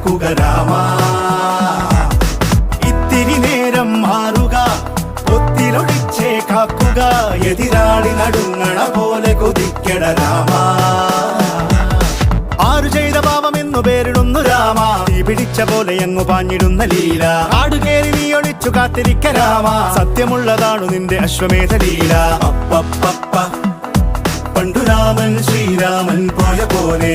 കാക്കുക രാമ. ഇത്തിരി നേരം മാറുക, ഒത്തിരൊളിച്ചേ കാക്കുക, എതിരാളി നടുങ്ങണ പോലെ കൊതിക്കട രാമ. ആരു ചെയ്ത പാപമെന്നു പേരിടുന്നു രാമ, തീ പിടിച്ച പോലെ എങ്ങു പാഞ്ഞിടുന്ന ലീല. ആടുകേറി നീ ഒളിച്ചു കാത്തിരിക്ക രാമ, സത്യമുള്ളതാണു നിന്റെ അശ്വമേധ ലീല. പണ്ടു രാമൻ ശ്രീരാമൻ പോയ പോലെ